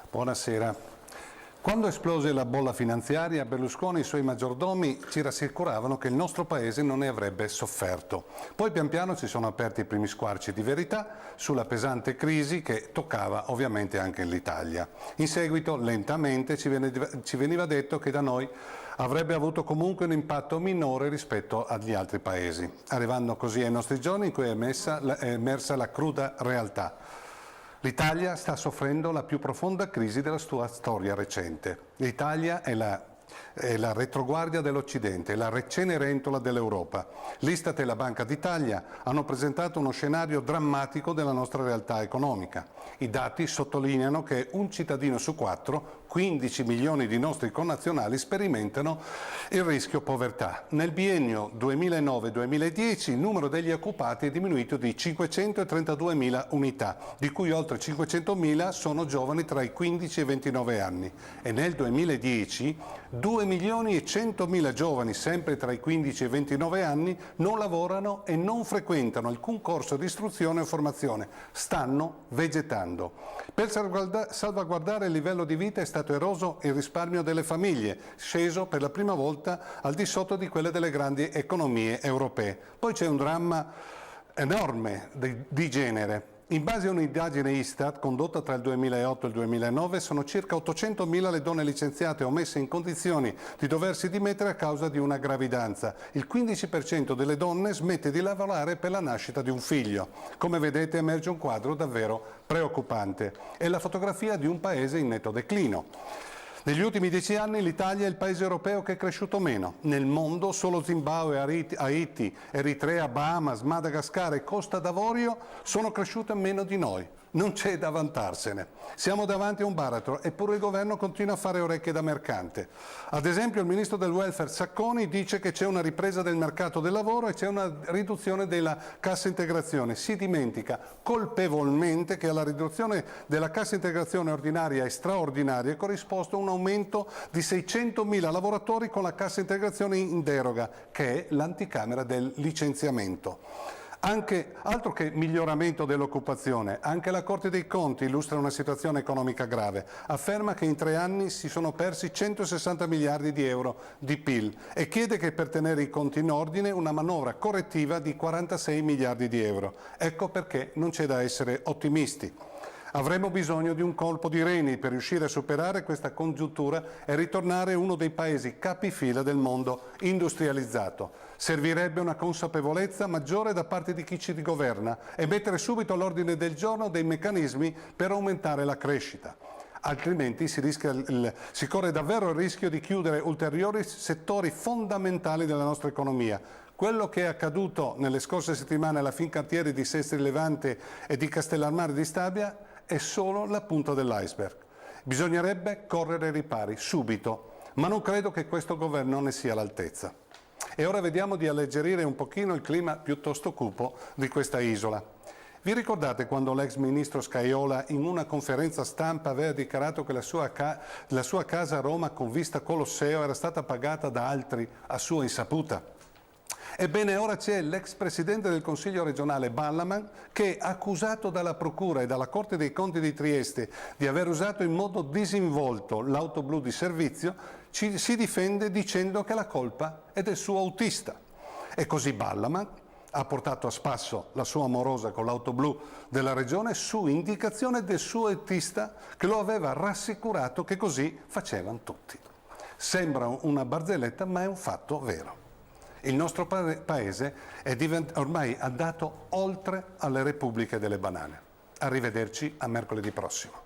Buonasera. Quando esplose la bolla finanziaria, Berlusconi e i suoi maggiordomi ci rassicuravano che il nostro paese non ne avrebbe sofferto. Poi pian piano si sono aperti i primi squarci di verità sulla pesante crisi che toccava ovviamente anche l'Italia. In seguito, lentamente, ci veniva detto che da noi avrebbe avuto comunque un impatto minore rispetto agli altri paesi, arrivando così ai nostri giorni in cui è emersa la cruda realtà. L'Italia sta soffrendo la più profonda crisi della sua storia recente. L'Italia è la retroguardia dell'Occidente, è la Cenerentola dell'Europa. L'Istat e la Banca d'Italia hanno presentato uno scenario drammatico della nostra realtà economica. I dati sottolineano che un cittadino su 4, 15 milioni di nostri connazionali, sperimentano il rischio povertà. Nel biennio 2009-2010 il numero degli occupati è diminuito di 532.000 unità, di cui oltre 500.000 sono giovani tra i 15 e i 29 anni. E nel 2010 2.100.000 giovani, sempre tra i 15 e i 29 anni, non lavorano e non frequentano alcun corso di istruzione o formazione, stanno vegetando. Per salvaguardare il livello di vita è stato eroso il risparmio delle famiglie, sceso per la prima volta al di sotto di quelle delle grandi economie europee. Poi c'è un dramma enorme di genere. In base a un'indagine Istat condotta tra il 2008 e il 2009 sono circa 800.000 le donne licenziate o messe in condizioni di doversi dimettere a causa di una gravidanza. Il 15% delle donne smette di lavorare per la nascita di un figlio. Come vedete emerge un quadro davvero preoccupante. È la fotografia di un paese in netto declino. Negli ultimi 10 anni l'Italia è il paese europeo che è cresciuto meno. Nel mondo solo Zimbabwe, Haiti, Eritrea, Bahamas, Madagascar e Costa d'Avorio sono cresciute meno di noi. Non c'è da vantarsene. Siamo davanti a un baratro, eppure il governo continua a fare orecchie da mercante. Ad esempio il ministro del welfare Sacconi dice che c'è una ripresa del mercato del lavoro e c'è una riduzione della cassa integrazione. Si dimentica colpevolmente che alla riduzione della cassa integrazione ordinaria e straordinaria è corrisposto un aumento di 600.000 lavoratori con la cassa integrazione in deroga, che è l'anticamera del licenziamento. Altro che miglioramento dell'occupazione, anche la Corte dei Conti illustra una situazione economica grave. Afferma che in 3 anni si sono persi 160 miliardi di euro di PIL e chiede che per tenere i conti in ordine una manovra correttiva di 46 miliardi di euro. Ecco perché non c'è da essere ottimisti. Avremo bisogno di un colpo di reni per riuscire a superare questa congiuntura e ritornare uno dei paesi capifila del mondo industrializzato. Servirebbe una consapevolezza maggiore da parte di chi ci governa e mettere subito all'ordine del giorno dei meccanismi per aumentare la crescita. Altrimenti si corre davvero il rischio di chiudere ulteriori settori fondamentali della nostra economia. Quello che è accaduto nelle scorse settimane alla Fincantieri di Sestri Levante e di Castellammare di Stabia è solo la punta dell'iceberg. Bisognerebbe correre ai ripari subito, ma non credo che questo governo ne sia all'altezza. E ora vediamo di alleggerire un pochino il clima piuttosto cupo di questa isola. Vi ricordate quando l'ex ministro Scajola in una conferenza stampa aveva dichiarato che la sua casa a Roma con vista Colosseo era stata pagata da altri a sua insaputa? Ebbene, ora c'è l'ex presidente del Consiglio regionale Ballaman che, accusato dalla Procura e dalla Corte dei Conti di Trieste di aver usato in modo disinvolto l'auto blu di servizio, si difende dicendo che la colpa è del suo autista. E così Ballaman ha portato a spasso la sua amorosa con l'auto blu della regione su indicazione del suo autista che lo aveva rassicurato che così facevano tutti. Sembra una barzelletta, ma è un fatto vero. Il nostro paese è ormai andato oltre alle repubbliche delle banane. Arrivederci a mercoledì prossimo.